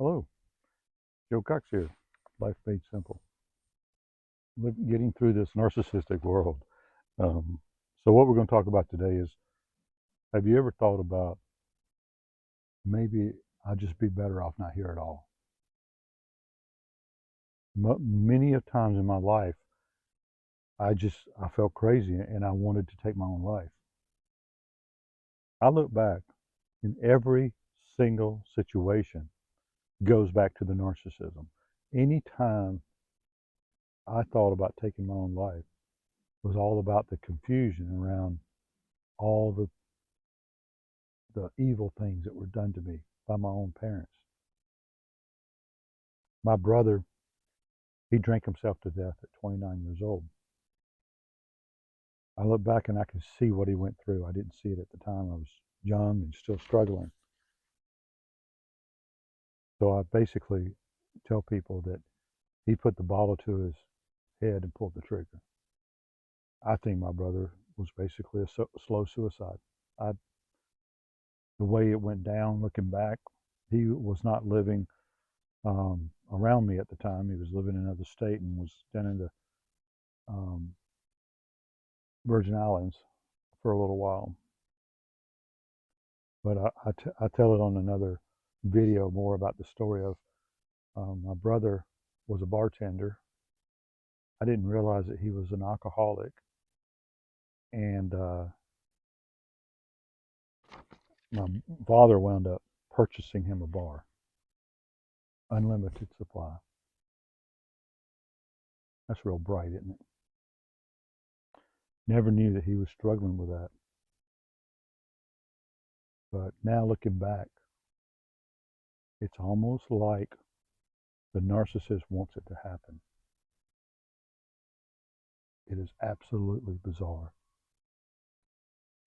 Hello, Joe Cox here. Life Made Simple. Getting through this narcissistic world. Um, so, what we're going to talk about today is: have you ever thought about maybe I'd just be better off not here at all? Many of times in my life, I felt crazy and I wanted to take my own life. I look back, in every single situation goes back to the narcissism. Anytime I thought about taking my own life, was all about the confusion around all the evil things that were done to me by my own parents. My brother, he drank himself to death at 29 years old. I look back and I can see what he went through. I didn't see it at the time. I was young and still struggling. So I basically tell people that he put the bottle to his head and pulled the trigger. I think my brother was basically a slow suicide. I, the way it went down, looking back, he was not living around me at the time. He was living in another state and was down in the um, Virgin Islands for a little while. But I tell it on another video more about the story of my brother was a bartender. I didn't realize that he was an alcoholic, and my father wound up purchasing him a bar, unlimited supply. That's real bright, isn't it? Never knew that he was struggling with that. But now looking back, it's almost like the narcissist wants it to happen. It is absolutely bizarre.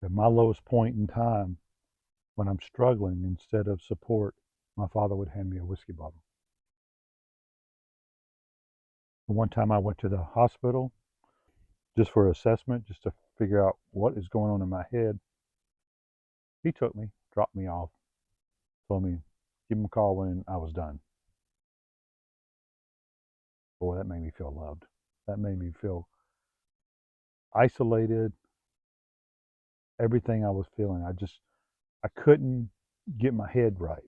At my lowest point in time, when I'm struggling, instead of support, my father would hand me a whiskey bottle. The one time I went to the hospital just for assessment, just to figure out what is going on in my head, he took me, dropped me off, told me, give him a call when I was done. Boy, that made me feel loved. That made me feel isolated. Everything I was feeling, I couldn't get my head right.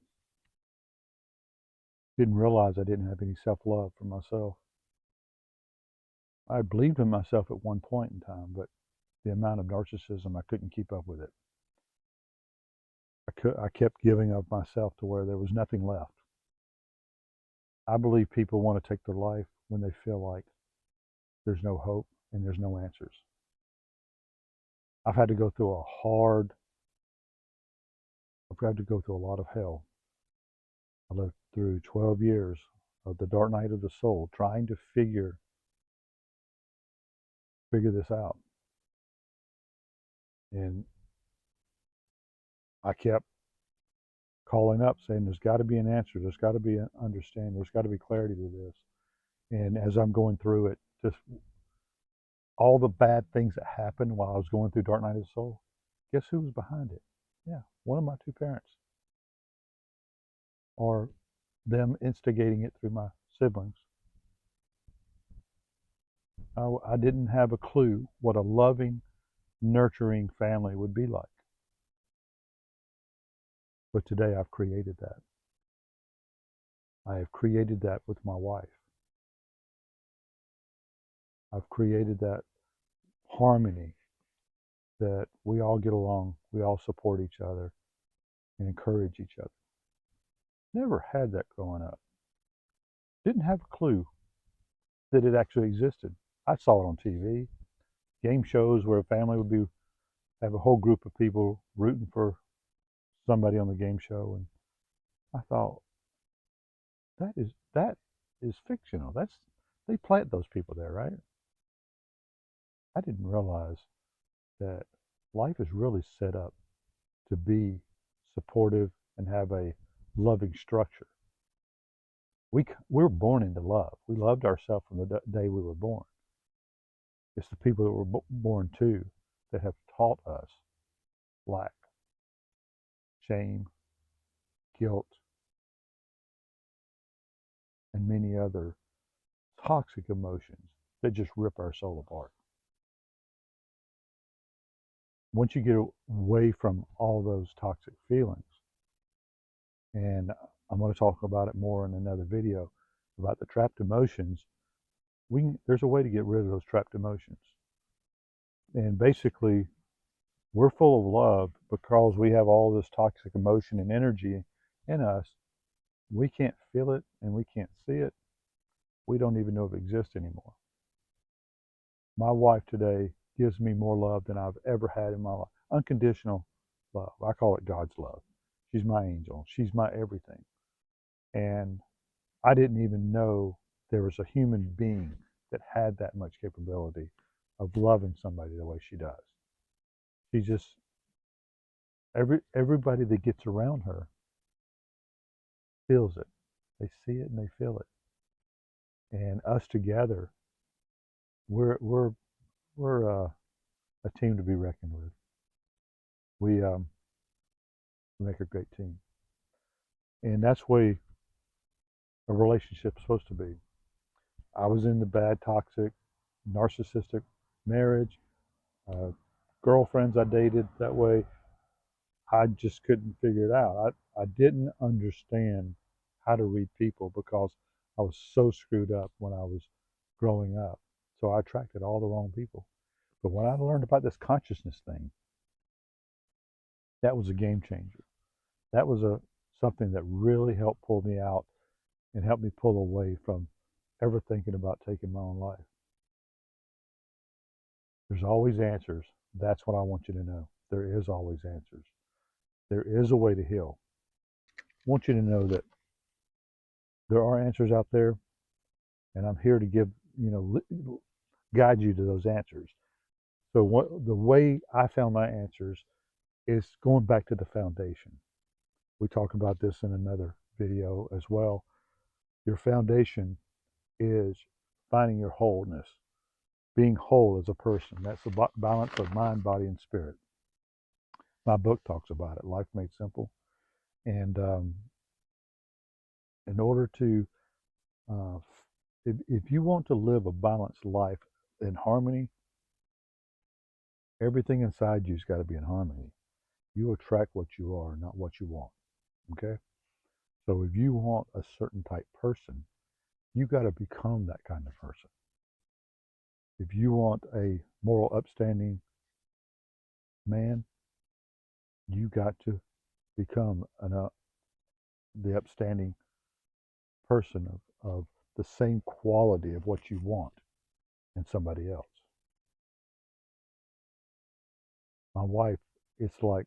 Didn't realize I didn't have any self-love for myself. I believed in myself at one point in time, but the amount of narcissism, I couldn't keep up with it. I kept giving up myself to where there was nothing left. I believe people want to take their life when they feel like there's no hope and there's no answers. I've had to go through a lot of hell. I lived through 12 years of the dark night of the soul, trying to figure this out. And I kept calling up saying, there's got to be an answer. There's got to be an understanding. There's got to be clarity to this. And as I'm going through it, just all the bad things that happened while I was going through Dark Night of the Soul, guess who was behind it? Yeah, one of my two parents. Or them instigating it through my siblings. I didn't have a clue what a loving, nurturing family would be like. But today I've created that. I have created that with my wife. I've created that harmony that we all get along, we all support each other and encourage each other. Never had that growing up. Didn't have a clue that it actually existed. I saw it on TV, game shows where a family would have a whole group of people rooting for somebody on the game show, and I thought that is fictional. They plant those people there, right? I didn't realize that life is really set up to be supportive and have a loving structure. We're born into love. We loved ourselves from the day we were born. It's the people that we're born to that have taught us lack, shame, guilt, and many other toxic emotions that just rip our soul apart. Once you get away from all those toxic feelings, and I'm going to talk about it more in another video about the trapped emotions, there's a way to get rid of those trapped emotions. And basically, we're full of love because we have all this toxic emotion and energy in us. We can't feel it and we can't see it. We don't even know if it exists anymore. My wife today gives me more love than I've ever had in my life. Unconditional love. I call it God's love. She's my angel. She's my everything. And I didn't even know there was a human being that had that much capability of loving somebody the way she does. She just, everybody that gets around her feels it. They see it and they feel it. And us together, we're a team to be reckoned with. We make a great team, and that's the way a relationship's supposed to be. I was in the bad, toxic, narcissistic marriage. Uh, Girlfriends I dated that way. I just couldn't figure it out. I didn't understand how to read people because I was so screwed up when I was growing up. So I attracted all the wrong people. But when I learned about this consciousness thing, that was a game changer. That was something that really helped pull me out and helped me pull away from ever thinking about taking my own life. There's always answers. That's what I want you to know. There is always answers. There is a way to heal. I want you to know that there are answers out there, and I'm here to guide you to those answers. So the way I found my answers is going back to the foundation. We talk about this in another video as well. Your foundation is finding your wholeness, being whole as a person. That's the balance of mind, body, and spirit. My book talks about it, Life Made Simple. And in order to, if you want to live a balanced life in harmony, everything inside you's got to be in harmony. You attract what you are, not what you want. Okay? So if you want a certain type person, you got to become that kind of person. If you want a moral, upstanding man, you got to become the upstanding person of the same quality of what you want in somebody else. My wife, it's like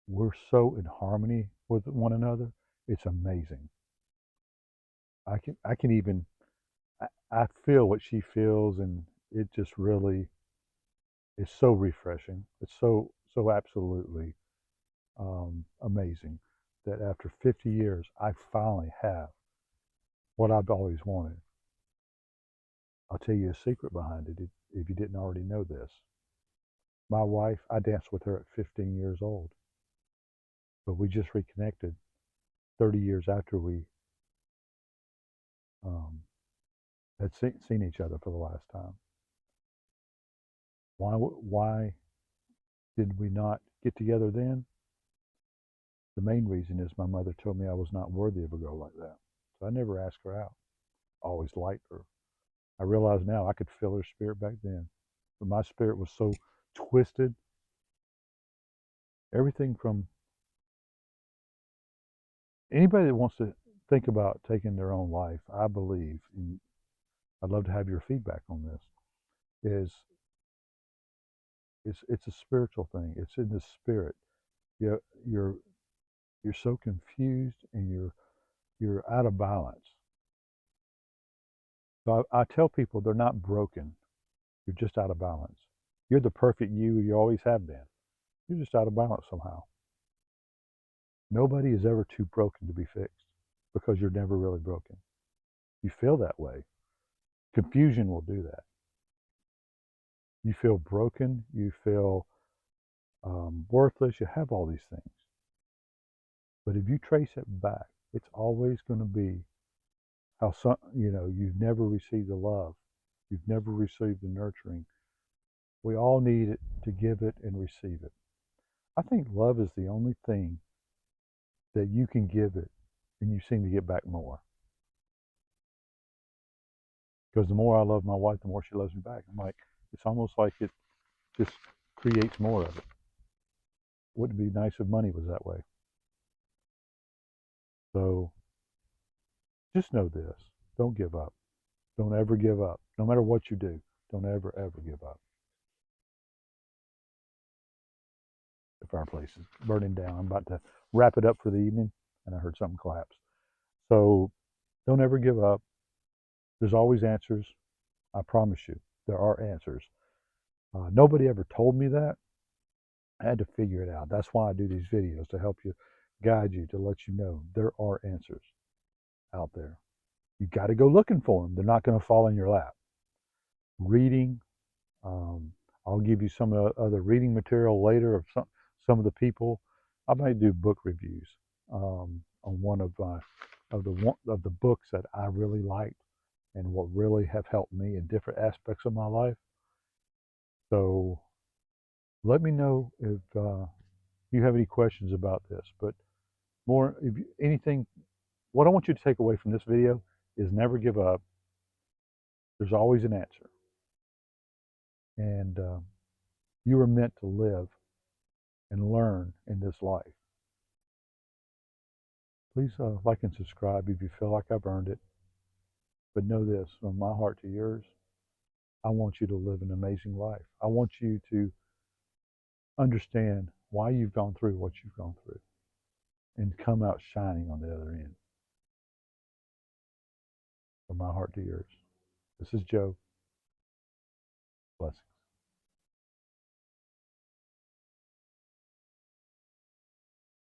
we're so in harmony with one another. It's amazing. I can even I feel what she feels, and it just really is so refreshing. It's so absolutely amazing that after 50 years, I finally have what I've always wanted. I'll tell you a secret behind it if you didn't already know this. My wife, I danced with her at 15 years old, but we just reconnected 30 years after we um, had seen each other for the last time. Why did we not get together then? The main reason is my mother told me I was not worthy of a girl like that. So I never asked her out. Always liked her. I realize now I could feel her spirit back then. But my spirit was so twisted. Everything from anybody that wants to think about taking their own life, I believe, and I'd love to have your feedback on this, is it's a spiritual thing. It's in the spirit. You're you're you're so confused and you're out of balance. So I tell people they're not broken. You're just out of balance. You're the perfect you always have been. You're just out of balance somehow. Nobody is ever too broken to be fixed because you're never really broken. You feel that way. Confusion will do that. You feel broken. You feel worthless. You have all these things. But if you trace it back, it's always going to be how some, you've never received the love, you've never received the nurturing. We all need it to give it and receive it. I think love is the only thing that you can give it and you seem to get back more. Because the more I love my wife, the more she loves me back. I'm like, it's almost like it just creates more of it. Wouldn't it be nice if money was that way? So just know this. Don't give up. Don't ever give up. No matter what you do, don't ever, ever give up. The fireplace is burning down. I'm about to wrap it up for the evening, and I heard something collapse. So don't ever give up. There's always answers. I promise you, there are answers. Nobody ever told me that. I had to figure it out. That's why I do these videos, to help you, guide you, to let you know there are answers out there. You got to go looking for them. They're not going to fall in your lap. Reading, um, I'll give you some other reading material later of some of the people. I might do book reviews on one of the books that I really liked and what really have helped me in different aspects of my life. So let me know if you have any questions about this. But more, if anything, what I want you to take away from this video is never give up. There's always an answer, and you are meant to live and learn in this life. Please like and subscribe if you feel like I've earned it. But know this, from my heart to yours, I want you to live an amazing life. I want you to understand why you've gone through what you've gone through and come out shining on the other end. From my heart to yours. This is Joe. Blessings.